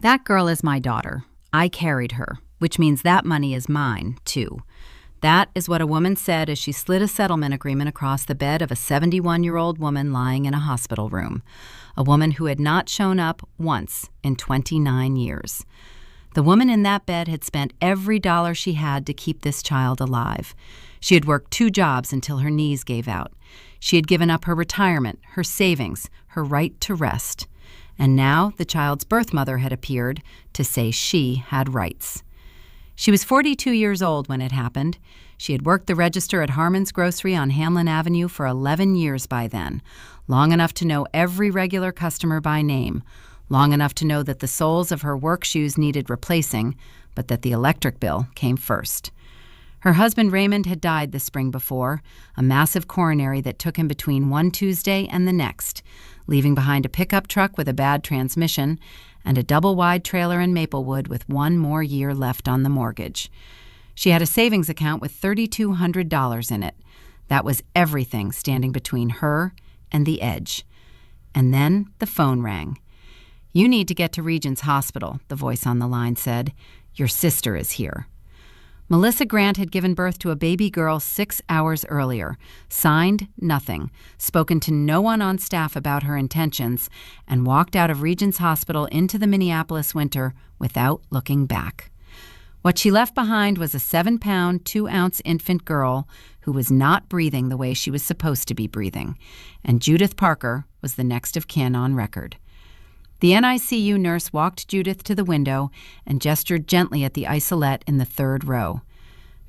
That girl is my daughter. I carried her, which means that money is mine, too. That is what a woman said as she slid a settlement agreement across the bed of a 71-year-old woman lying in a hospital room, a woman who had not shown up once in 29 years. The woman in that bed had spent every dollar she had to keep this child alive. She had worked 2 jobs until her knees gave out. She had given up her retirement, her savings, her right to rest. And now the child's birth mother had appeared to say she had rights. She was 42 years old when it happened. She had worked the register at Harmon's Grocery on Hanlon Avenue for 11 years by then, long enough to know every regular customer by name, long enough to know that the soles of her work shoes needed replacing, but that the electric bill came first. Her husband Raymond had died the spring before, a massive coronary that took him between one Tuesday and the next, leaving behind a pickup truck with a bad transmission and a double-wide trailer in Maplewood with 1 more year left on the mortgage. She had a savings account with $3,200 in it. That was everything standing between her and the edge. And then the phone rang. "You need to get to Regent's Hospital," the voice on the line said. "Your sister is here." Melissa Grant had given birth to a baby girl 6 hours earlier, signed nothing, spoken to no one on staff about her intentions, and walked out of Regent's Hospital into the Minneapolis winter without looking back. What she left behind was a 7-pound, 2-ounce infant girl who was not breathing the way she was supposed to be breathing, and Judith Parker was the next of kin on record. The NICU nurse walked Judith to the window and gestured gently at the isolette in the 3rd row.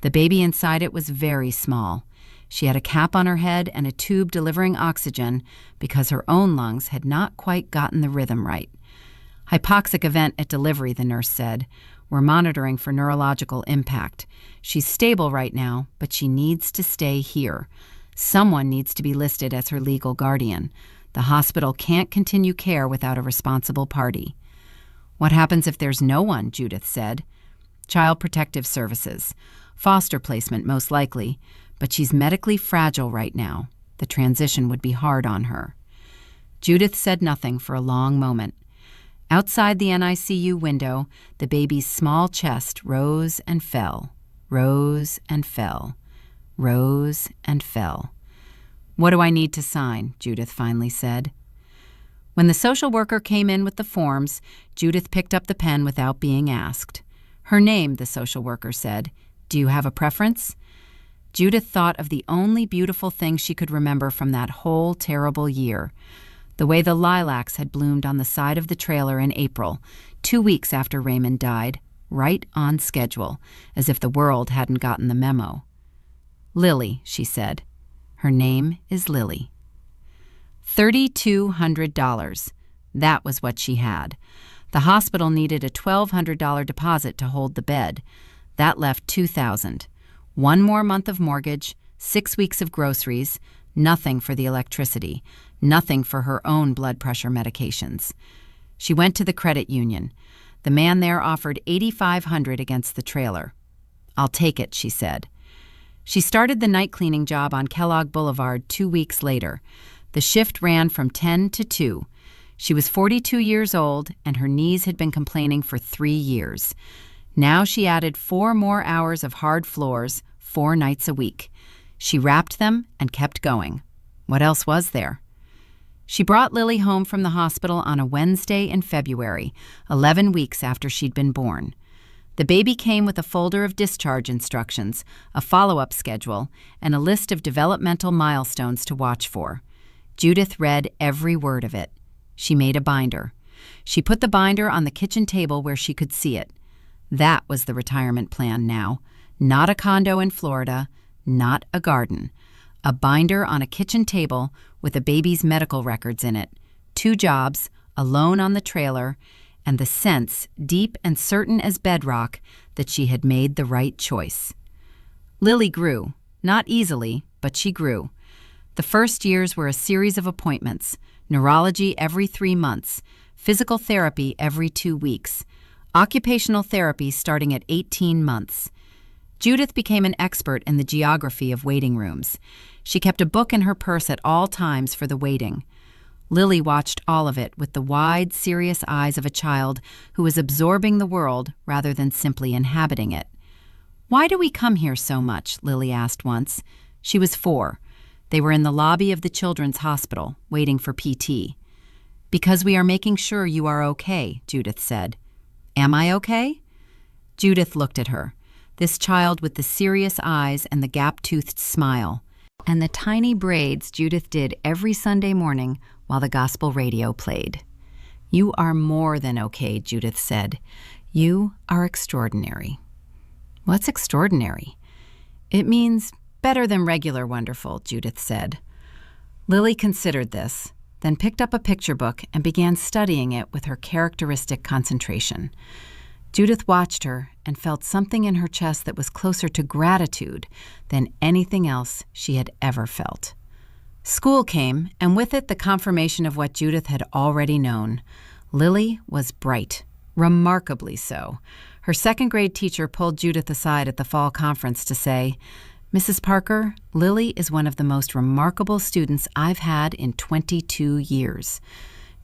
The baby inside it was very small. She had a cap on her head and a tube delivering oxygen because her own lungs had not quite gotten the rhythm right. "Hypoxic event at delivery," the nurse said. "We're monitoring for neurological impact. She's stable right now, but she needs to stay here. Someone needs to be listed as her legal guardian. The hospital can't continue care without a responsible party." "What happens if there's no one?" Judith said. "Child Protective Services. Foster placement, most likely. But she's medically fragile right now. The transition would be hard on her." Judith said nothing for a long moment. Outside the NICU window, the baby's small chest rose and fell, rose and fell, rose and fell. "What do I need to sign?" Judith finally said. When the social worker came in with the forms, Judith picked up the pen without being asked. "Her name," the social worker said. "Do you have a preference?" Judith thought of the only beautiful thing she could remember from that whole terrible year, the way the lilacs had bloomed on the side of the trailer in April, 2 weeks after Raymond died, right on schedule, as if the world hadn't gotten the memo. "Lily," she said. "Her name is Lily." $3,200. That was what she had. The hospital needed a $1,200 deposit to hold the bed. That left $2,000. 1 more month of mortgage, 6 weeks of groceries, nothing for the electricity, nothing for her own blood pressure medications. She went to the credit union. The man there offered $8,500 against the trailer. "I'll take it," she said. She started the night cleaning job on Kellogg Boulevard 2 weeks later. The shift ran from 10 to 2. She was 42 years old, and her knees had been complaining for 3 years. Now she added 4 more hours of hard floors, 4 nights a week. She wrapped them and kept going. What else was there? She brought Lily home from the hospital on a Wednesday in February, 11 weeks after she'd been born. The baby came with a folder of discharge instructions, a follow-up schedule, and a list of developmental milestones to watch for. Judith read every word of it. She made a binder. She put the binder on the kitchen table where she could see it. That was the retirement plan now. Not a condo in Florida, not a garden. A binder on a kitchen table with a baby's medical records in it, 2 jobs, a loan on the trailer, and the sense, deep and certain as bedrock, that she had made the right choice. Lily grew. Not easily, but she grew. The first years were a series of appointments, neurology every 3 months, physical therapy every 2 weeks, occupational therapy starting at 18 months. Judith became an expert in the geography of waiting rooms. She kept a book in her purse at all times for the waiting. Lily watched all of it with the wide, serious eyes of a child who was absorbing the world rather than simply inhabiting it. "Why do we come here so much?" Lily asked once. She was 4. They were in the lobby of the children's hospital, waiting for PT. "Because we are making sure you are okay," Judith said. "Am I okay?" Judith looked at her, this child with the serious eyes and the gap-toothed smile, and the tiny braids Judith did every Sunday morning while the gospel radio played. "You are more than okay," Judith said. "You are extraordinary." "What's extraordinary?" "It means better than regular wonderful," Judith said. Lily considered this, then picked up a picture book and began studying it with her characteristic concentration. Judith watched her and felt something in her chest that was closer to gratitude than anything else she had ever felt. School came, and with it the confirmation of what Judith had already known. Lily was bright, remarkably so. Her second-grade teacher pulled Judith aside at the fall conference to say, "Mrs. Parker, Lily is one of the most remarkable students I've had in 22 years.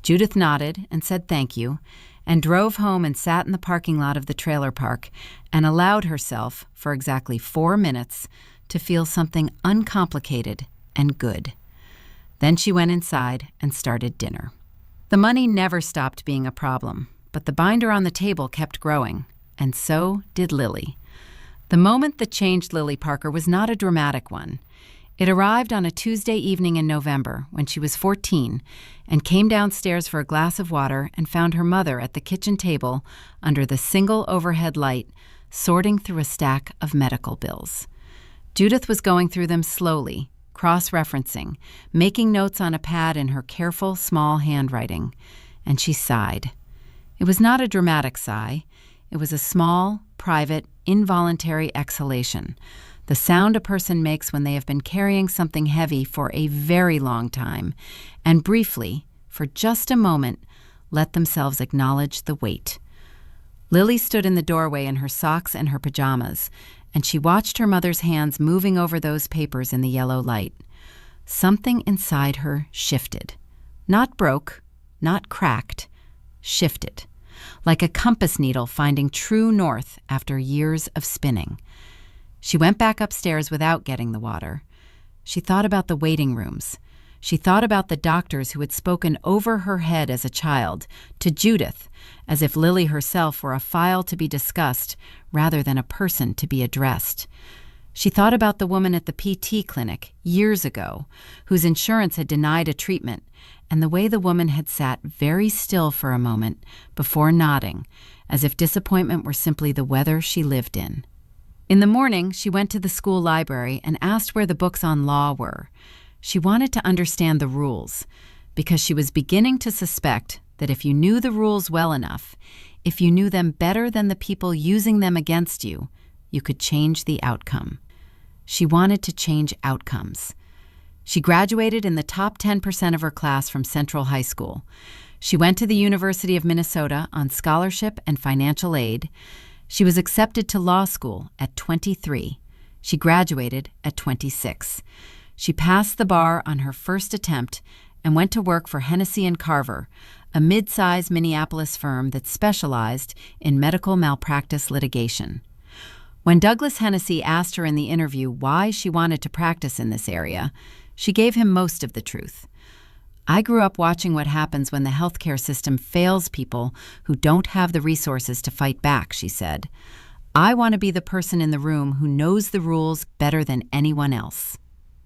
Judith nodded and said thank you, and drove home and sat in the parking lot of the trailer park and allowed herself, for exactly 4 minutes, to feel something uncomplicated and good. Then she went inside and started dinner. The money never stopped being a problem, but the binder on the table kept growing, and so did Lily. The moment that changed Lily Parker was not a dramatic one. It arrived on a Tuesday evening in November when she was 14 and came downstairs for a glass of water and found her mother at the kitchen table under the single overhead light, sorting through a stack of medical bills. Judith was going through them slowly, cross-referencing, making notes on a pad in her careful, small handwriting, and she sighed. It was not a dramatic sigh. It was a small, private, involuntary exhalation, the sound a person makes when they have been carrying something heavy for a very long time, and briefly, for just a moment, let themselves acknowledge the weight. Lily stood in the doorway in her socks and her pajamas, and she watched her mother's hands moving over those papers in the yellow light. Something inside her shifted. Not broke, not cracked, shifted, like a compass needle finding true north after years of spinning. She went back upstairs without getting the water. She thought about the waiting rooms. She thought about the doctors who had spoken over her head as a child, to Judith, as if Lily herself were a file to be discussed rather than a person to be addressed. She thought about the woman at the PT clinic years ago, whose insurance had denied a treatment, and the way the woman had sat very still for a moment before nodding, as if disappointment were simply the weather she lived in. In the morning, she went to the school library and asked where the books on law were. She wanted to understand the rules, because she was beginning to suspect that if you knew the rules well enough, if you knew them better than the people using them against you, you could change the outcome. She wanted to change outcomes. She graduated in the top 10% of her class from Central High School. She went to the University of Minnesota on scholarship and financial aid. She was accepted to law school at 23. She graduated at 26. She passed the bar on her first attempt and went to work for Hennessy & Carver, a mid-size Minneapolis firm that specialized in medical malpractice litigation. When Douglas Hennessy asked her in the interview why she wanted to practice in this area, she gave him most of the truth. "I grew up watching what happens when the healthcare system fails people who don't have the resources to fight back," she said. "I want to be the person in the room who knows the rules better than anyone else."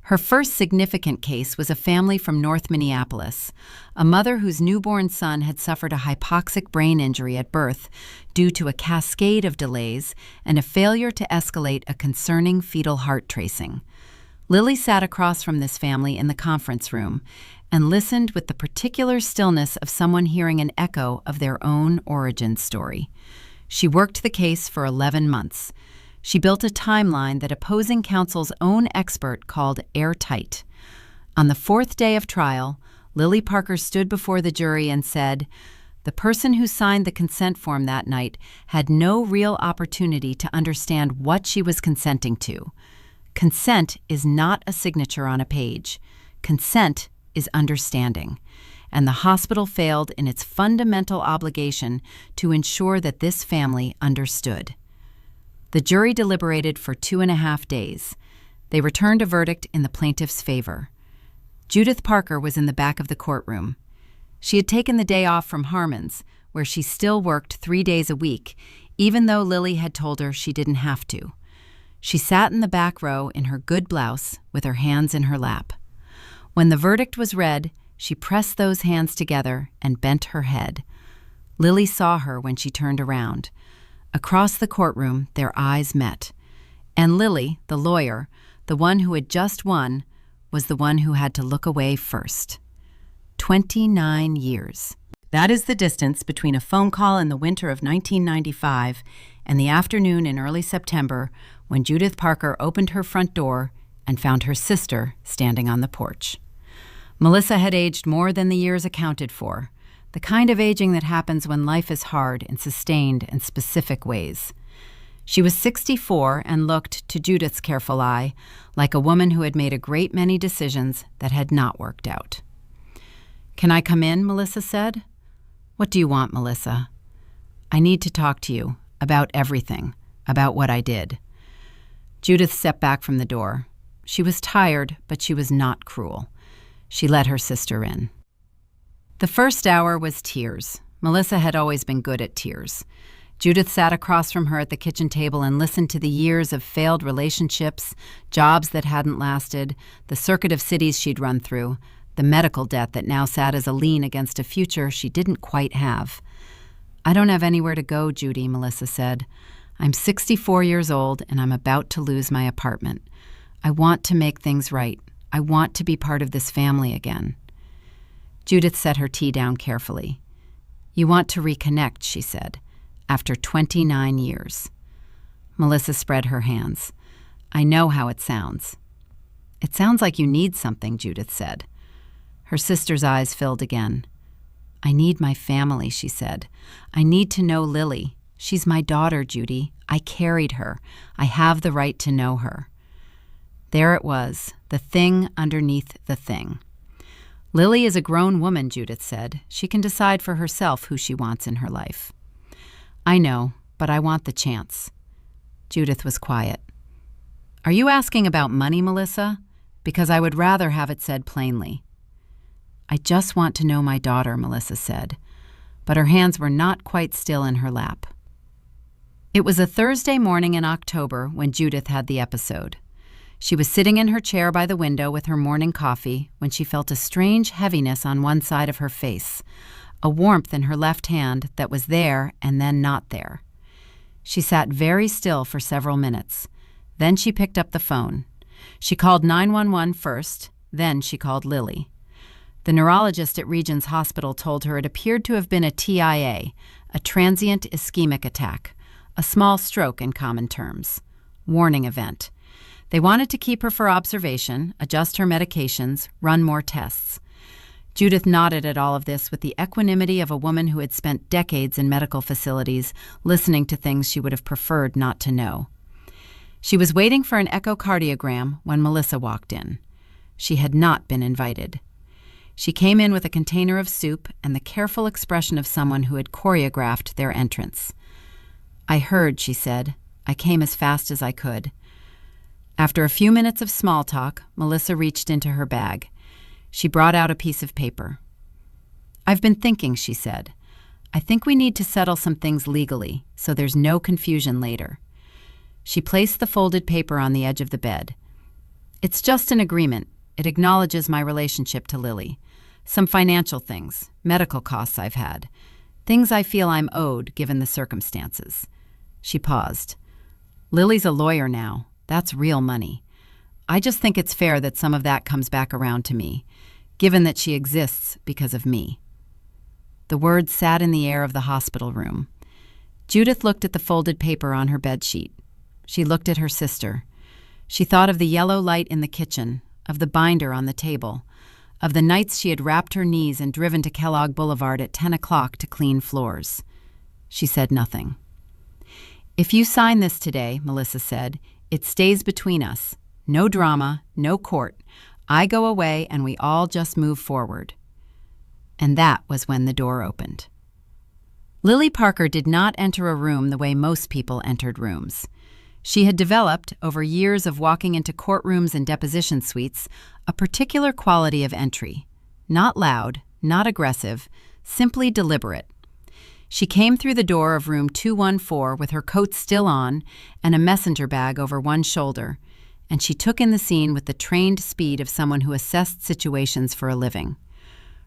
Her first significant case was a family from North Minneapolis, a mother whose newborn son had suffered a hypoxic brain injury at birth due to a cascade of delays and a failure to escalate a concerning fetal heart tracing. Lily sat across from this family in the conference room and listened with the particular stillness of someone hearing an echo of their own origin story. She worked the case for 11 months. She built a timeline that opposing counsel's own expert called airtight. On the 4th day of trial, Lily Parker stood before the jury and said, "The person who signed the consent form that night had no real opportunity to understand what she was consenting to. Consent is not a signature on a page. Consent is understanding. and the hospital failed in its fundamental obligation to ensure that this family understood. The jury deliberated for 2.5 days. They returned a verdict in the plaintiff's favor. Judith Parker was in the back of the courtroom. She had taken the day off from Harmon's, where she still worked 3 days a week, even though Lily had told her she didn't have to. She sat in the back row in her good blouse with her hands in her lap. When the verdict was read, she pressed those hands together and bent her head. Lily saw her when she turned around. Across the courtroom, their eyes met. And Lily, the lawyer, the one who had just won, was the one who had to look away first. 29 years. That is the distance between a phone call in the winter of 1995 and the afternoon in early September when Judith Parker opened her front door and found her sister standing on the porch. Melissa had aged more than the years accounted for, the kind of aging that happens when life is hard in sustained and specific ways. She was 64 and looked, to Judith's careful eye, like a woman who had made a great many decisions that had not worked out. "Can I come in?" Melissa said. "What do you want, Melissa?" "I need to talk to you about everything, about what I did." Judith stepped back from the door. She was tired, but she was not cruel. She let her sister in. The first hour was tears. Melissa had always been good at tears. Judith sat across from her at the kitchen table and listened to the years of failed relationships, jobs that hadn't lasted, the circuit of cities she'd run through, the medical debt that now sat as a lien against a future she didn't quite have. "I don't have anywhere to go, Judy," Melissa said. "I'm 64 years old and I'm about to lose my apartment. I want to make things right. I want to be part of this family again." Judith set her tea down carefully. "You want to reconnect," she said, "after 29 years. Melissa spread her hands. "I know how it sounds." "It sounds like you need something," Judith said. Her sister's eyes filled again. "I need my family," she said. "I need to know Lily. She's my daughter, Judy. I carried her. I have the right to know her." There it was, the thing underneath the thing. "Lily is a grown woman," Judith said. "She can decide for herself who she wants in her life." "I know, but I want the chance." Judith was quiet. "Are you asking about money, Melissa? Because I would rather have it said plainly." "I just want to know my daughter," Melissa said, but her hands were not quite still in her lap. It was a Thursday morning in October when Judith had the episode. She was sitting in her chair by the window with her morning coffee when she felt a strange heaviness on one side of her face, a warmth in her left hand that was there and then not there. She sat very still for several minutes. Then she picked up the phone. She called 911 first, then she called Lily. The neurologist at Regents Hospital told her it appeared to have been a TIA, a transient ischemic attack, a small stroke in common terms. Warning event. They wanted to keep her for observation, adjust her medications, run more tests. Judith nodded at all of this with the equanimity of a woman who had spent decades in medical facilities listening to things she would have preferred not to know. She was waiting for an echocardiogram when Melissa walked in. She had not been invited. She came in with a container of soup and the careful expression of someone who had choreographed their entrance. "I heard," she said. "I came as fast as I could." After a few minutes of small talk, Melissa reached into her bag. She brought out a piece of paper. "I've been thinking," she said. "I think we need to settle some things legally, so there's no confusion later." She placed the folded paper on the edge of the bed. "It's just an agreement. It acknowledges my relationship to Lily. Some financial things, medical costs I've had, things I feel I'm owed given the circumstances." She paused. "Lily's a lawyer now. That's real money. I just think it's fair that some of that comes back around to me, given that she exists because of me." The words sat in the air of the hospital room. Judith looked at the folded paper on her bedsheet. She looked at her sister. She thought of the yellow light in the kitchen, of the binder on the table, of the nights she had wrapped her knees and driven to Kellogg Boulevard at 10 o'clock to clean floors. She said nothing. "If you sign this today," Melissa said, "it stays between us. No drama, no court. I go away and we all just move forward." And that was when the door opened. Lily Parker did not enter a room the way most people entered rooms. She had developed, over years of walking into courtrooms and deposition suites, a particular quality of entry. Not loud, not aggressive, simply deliberate. She came through the door of room 214 with her coat still on and a messenger bag over one shoulder, and she took in the scene with the trained speed of someone who assessed situations for a living.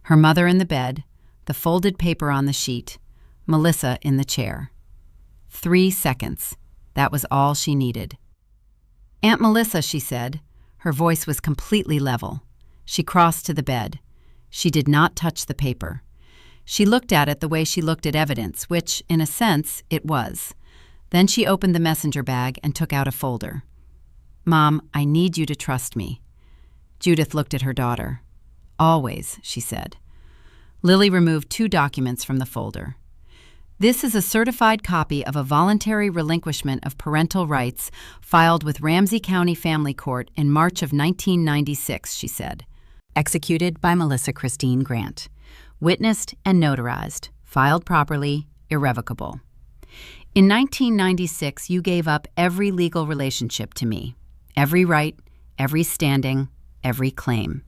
Her mother in the bed, the folded paper on the sheet, Melissa in the chair. 3 seconds. That was all she needed. "Aunt Melissa," she said. Her voice was completely level. She crossed to the bed. She did not touch the paper. She looked at it the way she looked at evidence, which, in a sense, it was. Then she opened the messenger bag and took out a folder. "Mom, I need you to trust me." Judith looked at her daughter. "Always," she said. Lily removed 2 documents from the folder. "This is a certified copy of a voluntary relinquishment of parental rights filed with Ramsey County Family Court in March of 1996, she said. "Executed by Melissa Christine Grant. Witnessed and notarized. Filed properly. Irrevocable. In 1996, you gave up every legal relationship to me. Every right, every standing, every claim.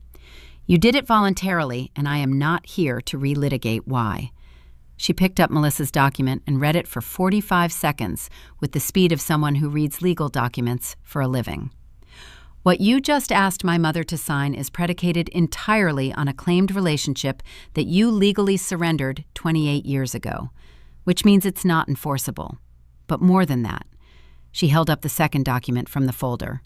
You did it voluntarily, and I am not here to relitigate why." She picked up Melissa's document and read it for 45 seconds with the speed of someone who reads legal documents for a living. "What you just asked my mother to sign is predicated entirely on a claimed relationship that you legally surrendered 28 years ago, which means it's not enforceable. But more than that." She held up the second document from the folder.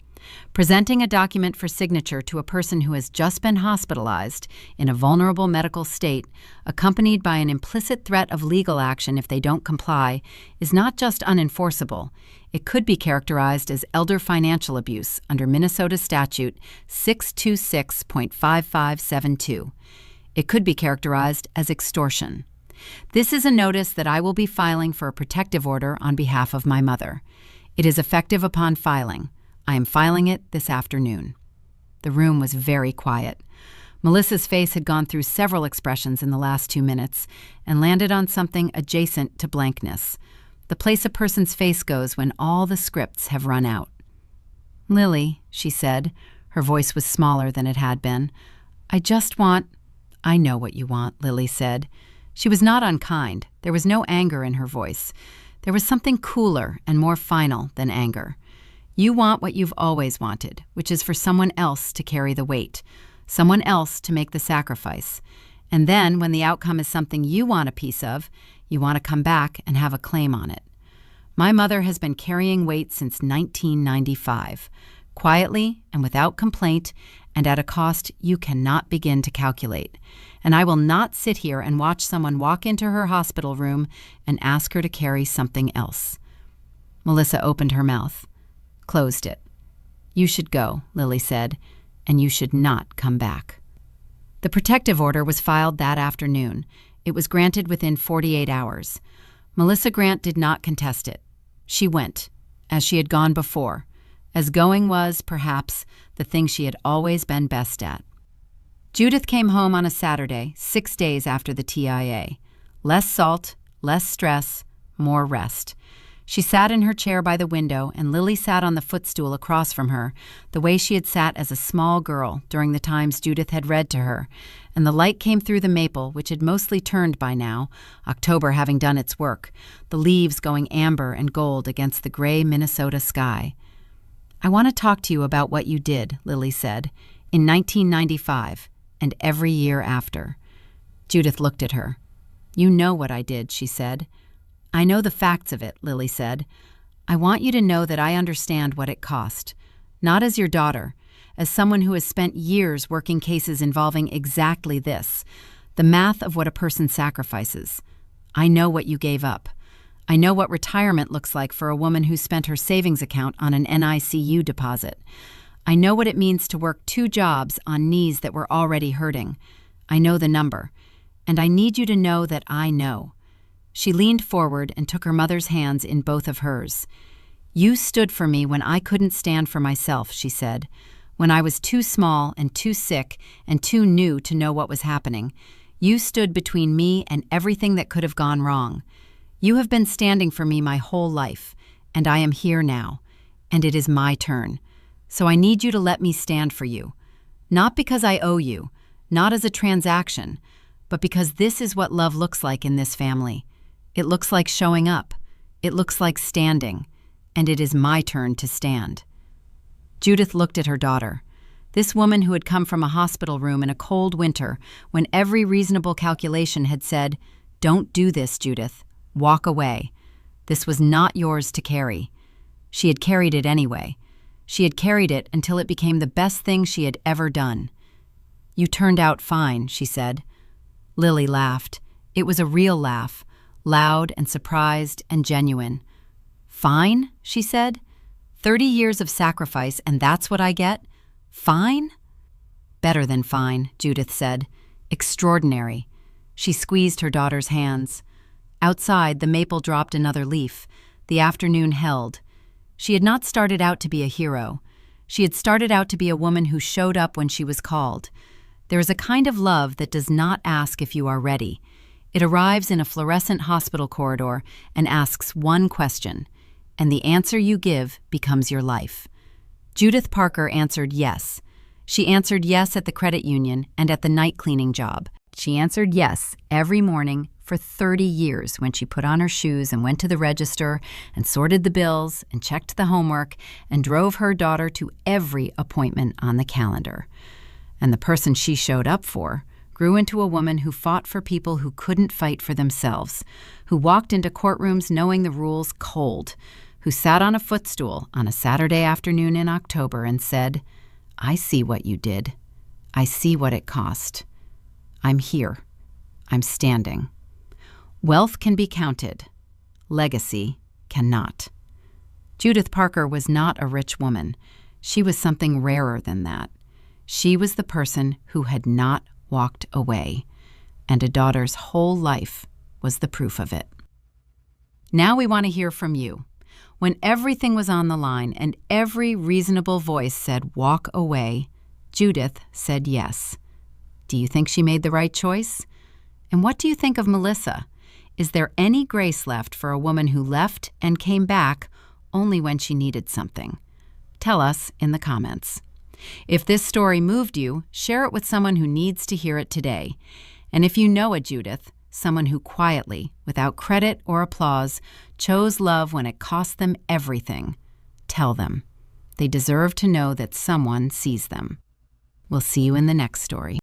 "Presenting a document for signature to a person who has just been hospitalized in a vulnerable medical state, accompanied by an implicit threat of legal action if they don't comply, is not just unenforceable. It could be characterized as elder financial abuse under Minnesota Statute 626.5572. It could be characterized as extortion. This is a notice that I will be filing for a protective order on behalf of my mother. It is effective upon filing. I am filing it this afternoon." The room was very quiet. Melissa's face had gone through several expressions in the last 2 minutes and landed on something adjacent to blankness, the place a person's face goes when all the scripts have run out. "Lily," she said, her voice was smaller than it had been, "I just want—" "I know what you want," Lily said. She was not unkind. There was no anger in her voice. There was something cooler and more final than anger. "You want what you've always wanted, which is for someone else to carry the weight, someone else to make the sacrifice. And then, when the outcome is something you want a piece of, you want to come back and have a claim on it. My mother has been carrying weight since 1995, quietly and without complaint, and at a cost you cannot begin to calculate. And I will not sit here and watch someone walk into her hospital room and ask her to carry something else." Melissa opened her mouth. Closed it. "You should go," Lily said, "and you should not come back." The protective order was filed that afternoon. It was granted within 48 hours. Melissa Grant did not contest it. She went, as she had gone before, as going was, perhaps, the thing she had always been best at. Judith came home on a Saturday, 6 days after the TIA. Less salt, less stress, more rest. She sat in her chair by the window, and Lily sat on the footstool across from her, the way she had sat as a small girl during the times Judith had read to her, and the light came through the maple, which had mostly turned by now, October having done its work, the leaves going amber and gold against the gray Minnesota sky. "I want to talk to you about what you did," Lily said, "in 1995, and every year after." Judith looked at her. "You know what I did," she said. "I know the facts of it," Lily said. "I want you to know that I understand what it cost. Not as your daughter, as someone who has spent years working cases involving exactly this, the math of what a person sacrifices. I know what you gave up. I know what retirement looks like for a woman who spent her savings account on an NICU deposit. I know what it means to work 2 jobs on knees that were already hurting. I know the number. And I need you to know that I know." She leaned forward and took her mother's hands in both of hers. "You stood for me when I couldn't stand for myself," she said. "When I was too small and too sick and too new to know what was happening. You stood between me and everything that could have gone wrong. You have been standing for me my whole life, and I am here now, and it is my turn. So I need you to let me stand for you. Not because I owe you, not as a transaction, but because this is what love looks like in this family. It looks like showing up. It looks like standing, and it is my turn to stand." Judith looked at her daughter. This woman who had come from a hospital room in a cold winter when every reasonable calculation had said, "Don't do this, Judith. Walk away. This was not yours to carry." She had carried it anyway. She had carried it until it became the best thing she had ever done. "You turned out fine," she said. Lily laughed. It was a real laugh, loud and surprised and genuine. "Fine?" she said. 30 years of sacrifice, and that's what I get? Fine?" "Better than fine," Judith said. "Extraordinary." She squeezed her daughter's hands. Outside, the maple dropped another leaf. The afternoon held. She had not started out to be a hero. She had started out to be a woman who showed up when she was called. There is a kind of love that does not ask if you are ready. It arrives in a fluorescent hospital corridor and asks one question, and the answer you give becomes your life. Judith Parker answered yes. She answered yes at the credit union and at the night cleaning job. She answered yes every morning for 30 years when she put on her shoes and went to the register and sorted the bills and checked the homework and drove her daughter to every appointment on the calendar. And the person she showed up for grew into a woman who fought for people who couldn't fight for themselves, who walked into courtrooms knowing the rules cold, who sat on a footstool on a Saturday afternoon in October and said, "I see what you did. I see what it cost. I'm here. I'm standing." Wealth can be counted. Legacy cannot. Judith Parker was not a rich woman. She was something rarer than that. She was the person who had not walked away, and a daughter's whole life was the proof of it. Now we want to hear from you. When everything was on the line and every reasonable voice said walk away, Judith said yes. Do you think she made the right choice? And what do you think of Melissa? Is there any grace left for a woman who left and came back only when she needed something? Tell us in the comments. If this story moved you, share it with someone who needs to hear it today. And if you know a Judith, someone who quietly, without credit or applause, chose love when it cost them everything, tell them. They deserve to know that someone sees them. We'll see you in the next story.